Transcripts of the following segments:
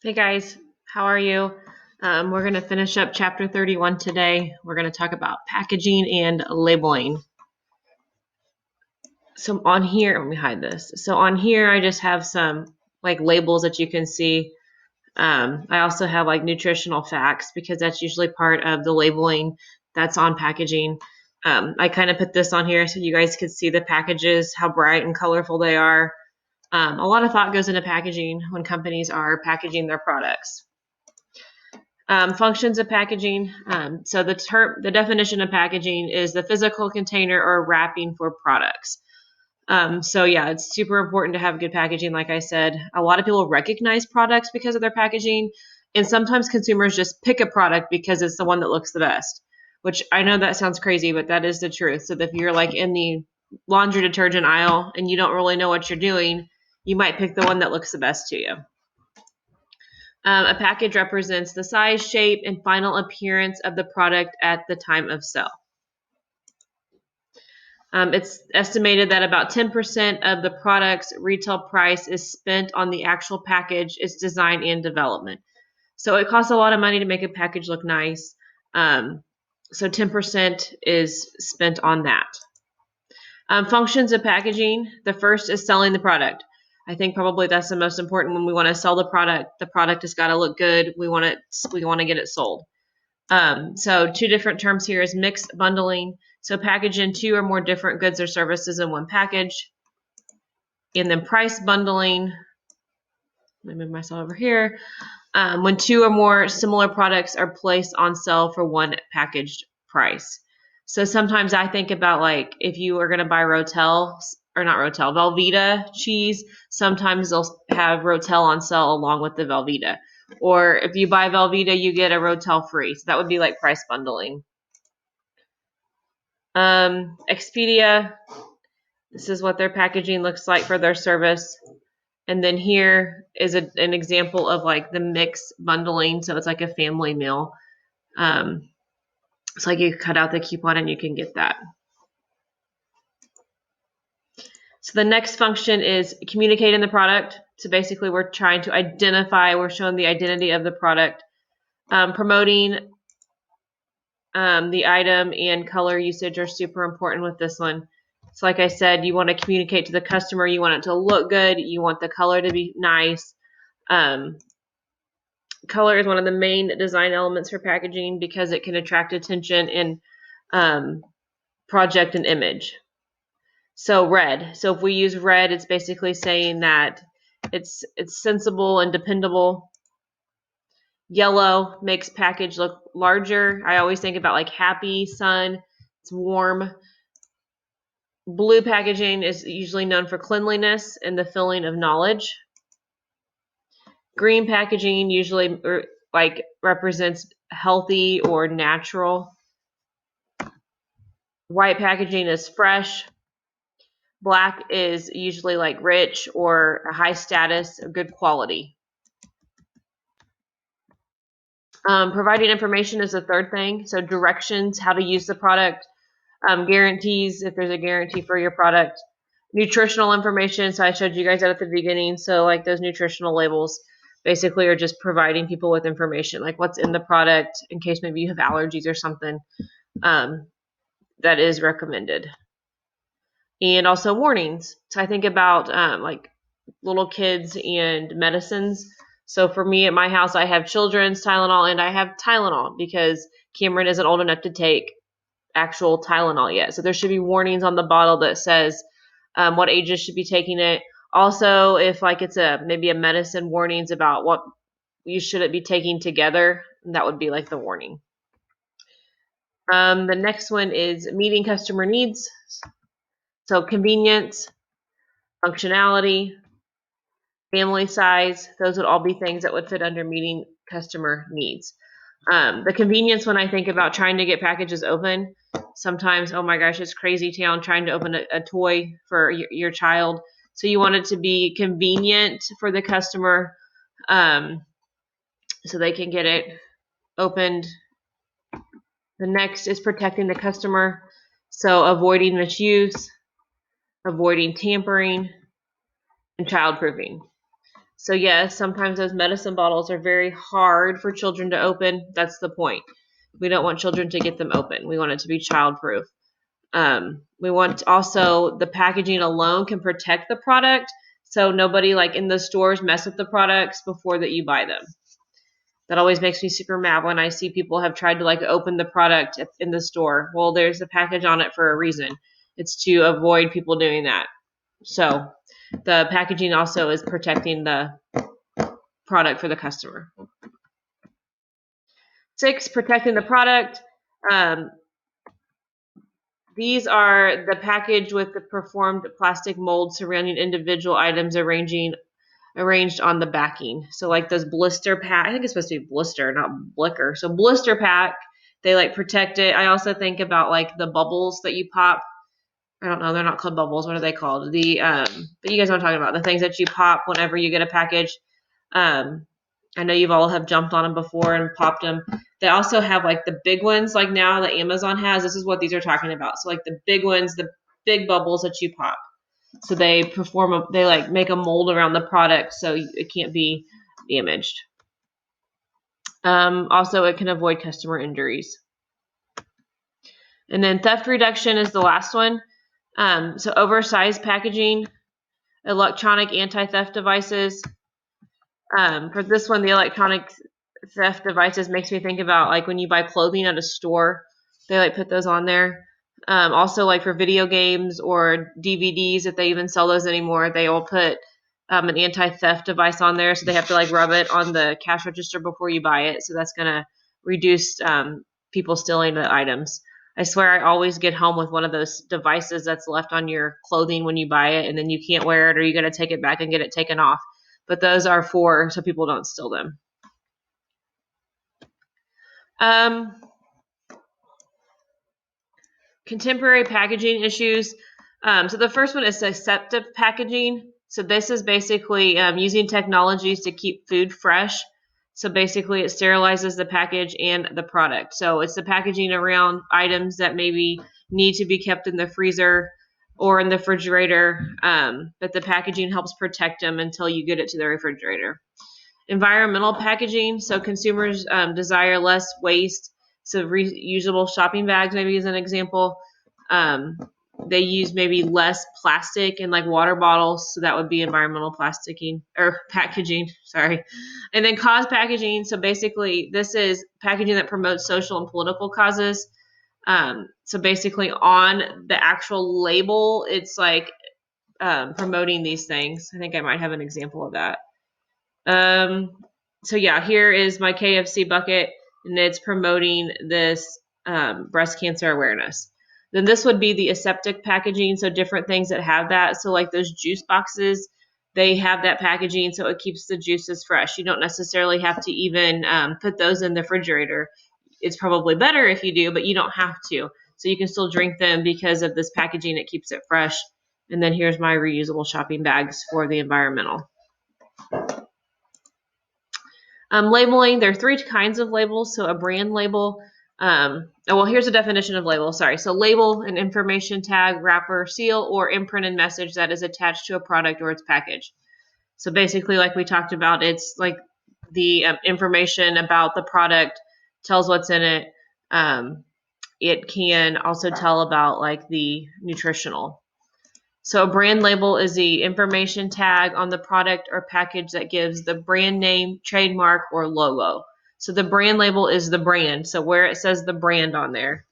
Hey guys, how are you? We're going to finish up chapter 31 today. We're going to talk about packaging and labeling. So on here, let me hide this. So on here, I just have some like labels that you can see. I also have like nutritional facts because that's usually part of the labeling that's on packaging. I kind of put this on here so you guys could see the packages, how bright and colorful they are. A lot of thought goes into packaging when companies are packaging their products. Functions of packaging. So the definition of packaging is the physical container or wrapping for products. So yeah, it's super important to have good packaging. Like I said, a lot of people recognize products because of their packaging, and sometimes consumers just pick a product because it's the one that looks the best. Which I know that sounds crazy, but that is the truth. So if you're like in the laundry detergent aisle and you don't really know what you're doing, you might pick the one that looks the best to you. A package represents the size, shape, and final appearance of the product at the time of sale. It's estimated that about 10% of the product's retail price is spent on the actual package, its design, and development. So it costs a lot of money to make a package look nice. So 10% is spent on that. Functions of packaging. The first is selling the product. I think probably that's the most important when we want to sell the product. The product has got to look good. We want to get it sold. So two different terms here is mixed bundling. So package in two or more different goods or services in one package. And then price bundling. Let me move myself over here. When two or more similar products are placed on sale for one packaged price. So sometimes I think about like if you are going to buy Rotel or not Rotel, Velveeta cheese, sometimes they'll have Rotel on sale along with the Velveeta. Or if you buy Velveeta, you get a Rotel free. So that would be like price bundling. Expedia, this is what their packaging looks like for their service. And then here is an example of like the mix bundling. So it's like a family meal. It's like you cut out the coupon and you can get that. So the next function is communicating the product. So basically we're trying to identify, we're showing the identity of the product. Promoting the item and color usage are super important with this one. So like I said, you want to communicate to the customer, you want it to look good, you want the color to be nice. Color is one of the main design elements for packaging because it can attract attention and project an image. So red. So if we use red, it's basically saying that it's sensible and dependable. Yellow makes package look larger. I always think about like happy, sun, it's warm. Blue packaging is usually known for cleanliness and the filling of knowledge. Green packaging usually like represents healthy or natural. White packaging is fresh. Black is usually like rich or a high status, or good quality. Providing information is the third thing. So directions, how to use the product, guarantees, if there's a guarantee for your product, nutritional information. So I showed you guys that at the beginning. So like those nutritional labels basically are just providing people with information, like what's in the product in case maybe you have allergies or something that is recommended. And also warnings. So I think about like little kids and medicines. So for me at my house, I have children's Tylenol and I have Tylenol because Cameron isn't old enough to take actual Tylenol yet. So there should be warnings on the bottle that says what ages should be taking it. Also, if like it's maybe a medicine, warnings about what you shouldn't be taking together, that would be like the warning. The next one is meeting customer needs. So convenience, functionality, family size, those would all be things that would fit under meeting customer needs. The convenience, when I think about trying to get packages open, sometimes, oh my gosh, it's crazy town trying to open a toy for your child. So you want it to be convenient for the customer so they can get it opened. The next is protecting the customer. So avoiding misuse, avoiding tampering, and child-proofing. So yes, sometimes those medicine bottles are very hard for children to open. That's the point. We don't want children to get them open. We want it to be childproof. We want also the packaging alone can protect the product, so nobody like in the stores mess with the products before that you buy them. That always makes me super mad when I see people have tried to like open the product in the store. Well, there's a package on it for a reason. It's to avoid people doing that. So the packaging also is protecting the product for the customer. 6, protecting the product. Um, These are the package with the performed plastic mold surrounding individual items arranged on the backing. So like those blister pack, I think it's supposed to be blister, not blicker. So blister pack, they like protect it. I also think about like the bubbles that you pop. I don't know, they're not called bubbles. What are they called? But you guys know what I'm talking about. The things that you pop whenever you get a package. I know you've all have jumped on them before and popped them. They also have like the big ones, like now that Amazon has. This is what these are talking about. So like the big ones, the big bubbles that you pop. So they they like make a mold around the product so it can't be damaged. Also, it can avoid customer injuries. And then theft reduction is the last one. So oversized packaging, electronic anti-theft devices. For this one, the electronic theft devices makes me think about like when you buy clothing at a store, they like put those on there. Also, like for video games or DVDs, if they even sell those anymore, they will put an anti-theft device on there, so they have to like rub it on the cash register before you buy it. So that's gonna reduce people stealing the items. I swear I always get home with one of those devices that's left on your clothing when you buy it, and then you can't wear it or you got to take it back and get it taken off. But those are for so people don't steal them. Contemporary packaging issues. So the first one is aseptic packaging. So this is basically using technologies to keep food fresh. So basically it sterilizes the package and the product. So it's the packaging around items that maybe need to be kept in the freezer or in the refrigerator, but the packaging helps protect them until you get it to the refrigerator. Environmental packaging. So consumers desire less waste. So reusable shopping bags maybe is an example. They use maybe less plastic and like water bottles, so that would be environmental plasticking or packaging. Sorry, and then cause packaging. So basically, this is packaging that promotes social and political causes. So basically, on the actual label, it's like promoting these things. I think I might have an example of that. So yeah, here is my KFC bucket, and it's promoting this breast cancer awareness. Then this would be the aseptic packaging, so different things that have that. So like those juice boxes, they have that packaging, so it keeps the juices fresh. You don't necessarily have to even put those in the refrigerator. It's probably better if you do, but you don't have to. So you can still drink them because of this packaging. It keeps it fresh. And then here's my reusable shopping bags for the environmental. Labeling, there are 3 kinds of labels. So a brand label. Well, here's a definition of label. Sorry. So label, an information tag, wrapper, seal, or imprinted message that is attached to a product or its package. So basically, like we talked about, it's like the information about the product tells what's in it. It can also tell about like the nutritional. So a brand label is the information tag on the product or package that gives the brand name, trademark, or logo. So the brand label is the brand, so where it says the brand on there.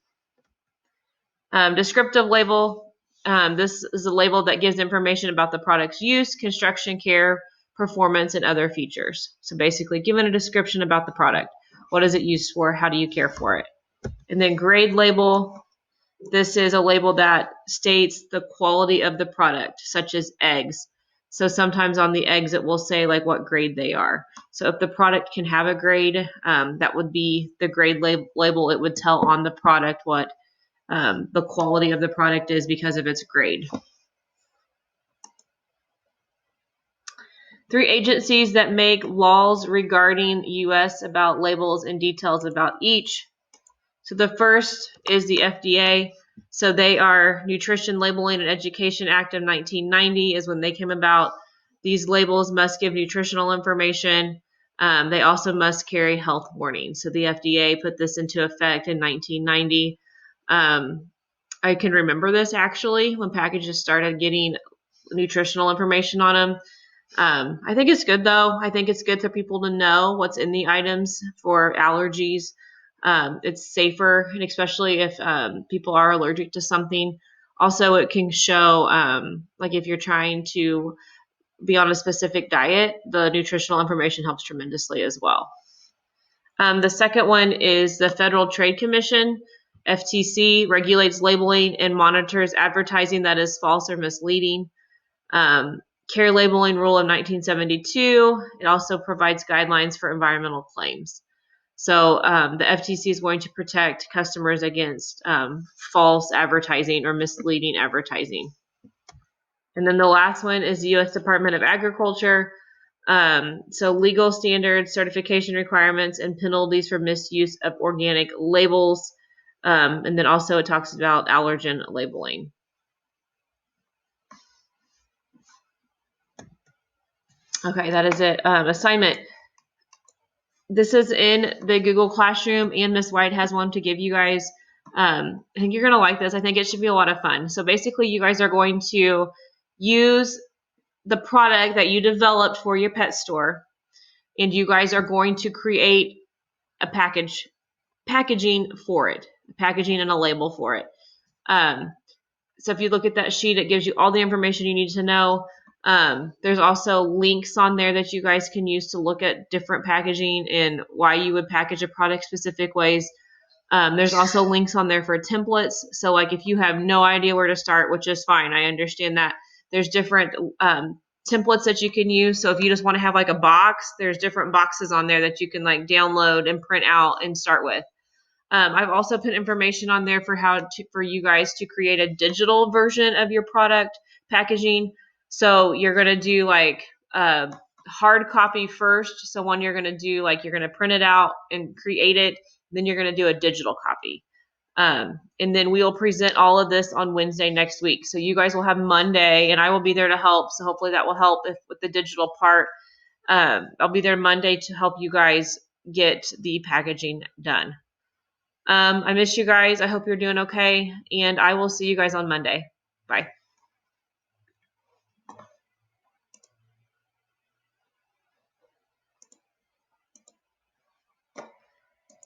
Descriptive label, this is a label that gives information about the product's use, construction, care, performance, and other features. So basically giving a description about the product. What is it used for? How do you care for it? And then grade label, this is a label that states the quality of the product, such as eggs. So sometimes on the eggs, it will say like what grade they are. So if the product can have a grade, that would be the grade label. It would tell on the product what the quality of the product is because of its grade. 3 agencies that make laws regarding U.S. about labels and details about each. So the first is the FDA. So they are Nutrition Labeling and Education Act of 1990 is when they came about. These labels must give nutritional information. They also must carry health warnings. So the FDA put this into effect in 1990. I can remember this actually when packages started getting nutritional information on them. I think it's good though. I think it's good for people to know what's in the items for allergies. It's safer, and especially if people are allergic to something. Also, it can show, like if you're trying to be on a specific diet, the nutritional information helps tremendously as well. The second one is the Federal Trade Commission. FTC regulates labeling and monitors advertising that is false or misleading. CARE labeling rule of 1972. It also provides guidelines for environmental claims. So the FTC is going to protect customers against false advertising or misleading advertising. And then the last one is the U.S. Department of Agriculture. So legal standards, certification requirements, and penalties for misuse of organic labels. And then also it talks about allergen labeling. Okay, that is it. Assignment. This is in the Google Classroom, and Miss White has one to give you guys. I think you're going to like this. I think it should be a lot of fun. So basically, you guys are going to use the product that you developed for your pet store, and you guys are going to create a packaging for it, packaging and a label for it. So if you look at that sheet, it gives you all the information you need to know. There's also links on there that you guys can use to look at different packaging and why you would package a product specific ways. There's also links on there for templates. So like if you have no idea where to start, which is fine, I understand that. There's different templates that you can use. So if you just want to have like a box, there's different boxes on there that you can like download and print out and start with. I've also put information on there for for you guys to create a digital version of your product packaging. So you're going to do like hard copy first. So one you're going to do like you're going to print it out and create it. Then you're going to do a digital copy. And then we'll present all of this on Wednesday next week. So you guys will have Monday, and I will be there to help. So hopefully that will help with the digital part. I'll be there Monday to help you guys get the packaging done. I miss you guys. I hope you're doing okay, and I will see you guys on Monday. Bye.